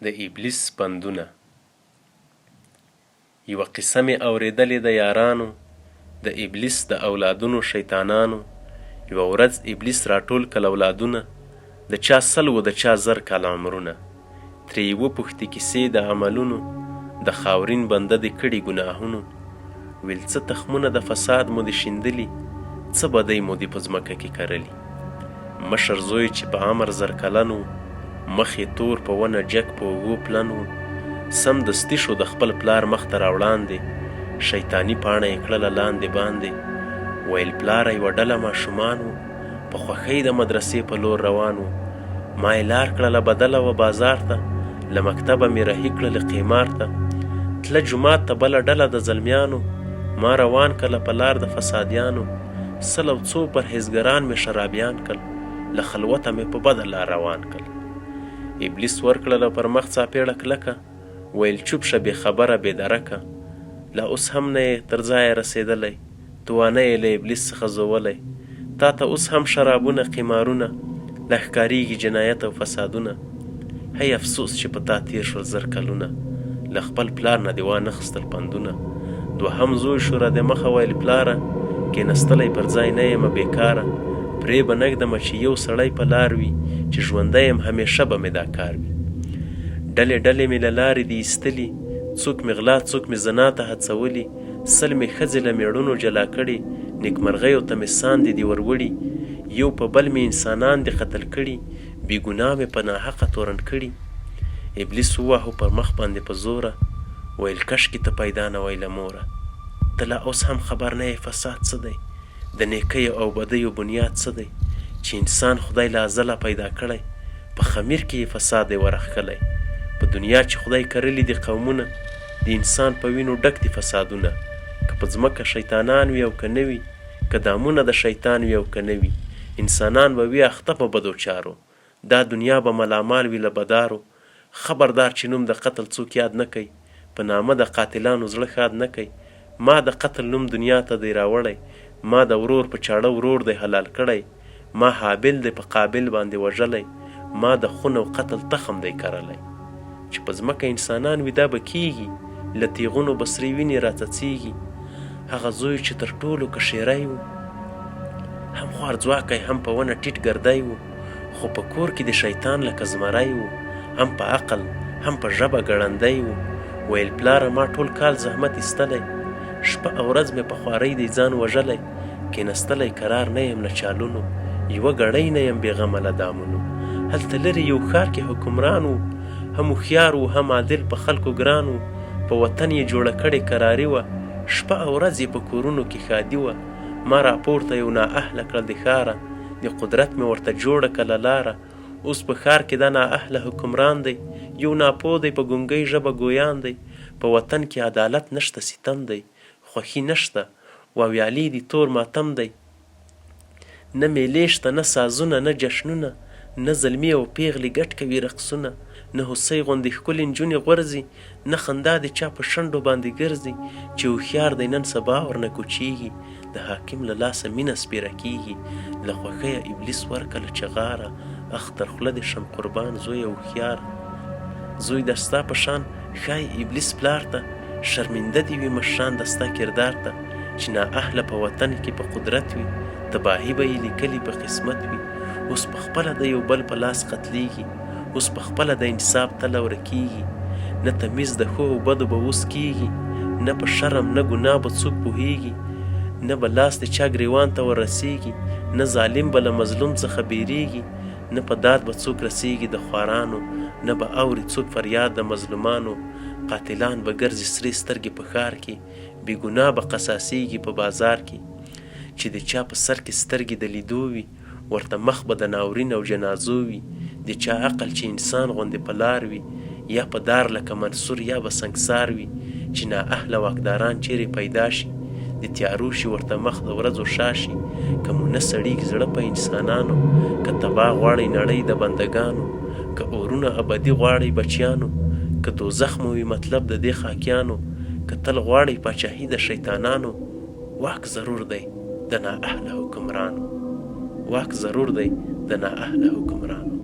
د ابلیس بندونه. یوه قصه مې اورېدلې د یارانو د ابلیس د اولادونو شیطانانو. یوه ورځ ابلیس راټول کړل اولادونه، د چا 100 و د چا 1000 کاله عمرونه. ترې یې وپوښتې کیسې د عملونو، د خاورین بنده د کړي ګناهونو. ویل څه تخمونه د فساد مو د شیندلي، څه بدۍ مو د په ځمکه کې کرلي. مشر زوی چې په عمر 1000 کلن و، مخ یې تور په ونه جګ په اوږو پلن و. سمدستي شو د خپل پلار مخ ته راوړاندې، شیطاني پاڼه یې کړله لاندې باندې. ویل پلاره یوه ډله ماشومان و، په خوښۍ د مدرسې په لور روان و. ما یې لار کړله بدله وه بازار ته، له مکتبه مې رهي کړلې قیمار ته. تله جومات ته بله ډله د زلمیانو، ما روان کړله په لار د فسادیانو. 100 او څو پرهیزګران مې شرابیان کړل، له خلوته مې په بده لار روان کړل. ابلیس ورکړله پر مخ څاپېړه کلکه، ویل چوپ شه بې خبره بې درکه. لا اوس هم نه یې تر ځایه رسېدلی، توانه یې له ابلیس څخه زولی. تا ته اوس هم شرابونه قمارونه، لا ښکارېږي جنایت او فسادونه. هی افسوس چې په تا تېر شول 1000 کلونه، له خپل پلار نه دې وانخیستل پندونه. دوهم زوی شو را د مخه، ویل پلاره کېنستلی پر ځای نه یمه بېکاره. پرې به نږدمه چې یو سړی په لار وي، چې ژوندی یم همیشه به مې دا کار وي. ډلې ډلې مې له لارې دي ایستلي، څوک مې غلا څوک مې زنا ته هڅولي. 100 مې ښځې له مېړونو جلا کړي، نیکمرغیو ته مې ساندې دي وروړي. یو په بل مې انسانان دي قتل کړي، بې ګناه مې په ناحقه تورن کړي. ابلیس وواهه پر مخ باندې په زوره، ویل کشکې ته پیدا نه وی له موره. ته لا اوس هم خبر نه یې فساد څه دی، د نیکیو او بدیو بنیاد څه دی. چې انسان خدای له ازله پیدا کړی، په خمیر کې یې فساد دی ورښکلی. په دنیا چې خدای کرلي دي قومونه، د انسان په وینو ډک دي فسادونه. که په ځمکه شیطانان وي او که نه وي، که دامونه د شیطان وي او که نه وي، انسانان به وي اخته په بدو چارو. دا دنیا به ملامال وي له بدارو. خبردار چې نوم د قتل څوک یاد نه کوي، په نامه د قاتلانو زړه ښاد نه کوي. ما د قتل نوم دنیا ته دی راوړی، ما د ورور په چاړه ورور دی حلال کړی. ما حابل دی په قابل باندې وژلی، ما د خون او قتل تخم دی کرلی. چې په ځمکه انسانان وي دا به کیږي، له تیغونو به سرې وینې راڅڅېږي. هغه زوی چې تر ټولو کشیری و، هم خوارځواکی هم په ونه ټیټ ګردی و. خو په کور کې د شیطان لکه زمری و، هم په عقل هم په ژبه ګړندی و. ویل پلاره ما ټول کال زحمت ایستلی، شپه او ورځ مې په خوارۍ دی ځان وژلی. کېنستلی قرار نه یم له چالونو، یوه ګړۍ نه یم بېغمه له دامونو. هلته لرې یو ښار کې حکمران و، هم هوښیار و هم عادل په خلکو ګران و. په وطن یې جوړه کړې قراري وه، شپه او ورځ یې په کورونو کې ښادي وه. ما راپورته یو نااهله کړل د ښاره، د قدرت مې ورته جوړه کړله لاره. اوس په ښار کې دا نااهله حکمران دی، یو ناپوه دی په ګونګۍ ژبه ګویان دی. په وطن کې عدالت نشته ستم دی، خوښي نشته واویالي دي تور ماتم دی. نه میلې شته نه سازونه نه جشنونه، نه زلمي او پیغلې ګډ کوي رقصونه. نه هوسۍ غوندې ښکلې نجونې غورځي، نه خندا د چا په شونډو باندې ګرځي. چې هوښیار دی نن سبا ورنه کوچیږي، د حاکم له لاسه مینه سپیره کیږي. له خوښیه ابلیس ورکړله چغاره، اخ تر خوله دې شم قربان زویه هوښیار. زوی د ستا په شان ښایي ابلیس پلار ته، شرمنده دې وي مشران د ستا کردار ته. چې نااهله په وطن کې په قدرت وي، تباهي به یې لیکلي په قسمت وي. اوس په خپله د یو بل په لاس قتلیږي، اوس په خپله د انصاف تله ورکیږي. نه تمیز د ښو او بدو به اوس کیږي، نه په شرم نه ګناه به څوک پوهیږي. نه به لاس د چا ګریوان ته ورسیږي، نه ظالم به له مظلوم څخه بیریږي. نه په داد به څوک رسیږي د خوارانو، نه به اوري څوک فریاد د مظلومانو. قاتلان به ګرځي سرې سترګې په ښار کې، بې ګناه به قصاصیږي په بازار کې. چې د چا په سر کې سترګې د لیدو وي، ورته مخ به د ناورین او جنازو وي. د چا عقل چې انسان غوندې په لار وي، یا په دار لکه منصور یا به سنګسار وي. چې نااهله واکداران چیرې پیدا شي، د تیارو شي ورته مخ د ورځو شاشي. که مو نه سړیږي زړه په انسانانو، که تباه غواړئ نړۍ د بندګانو، که اورونه ابدي غواړئ بچیانو، که دوزخ مو وي مطلب د دې خاکیانو، که تل غواړئ پاچاهي د شیطانانو. واک ضرور دی د نااهله حکمرانو، واک ضرور دی د نااهله حکمرانو.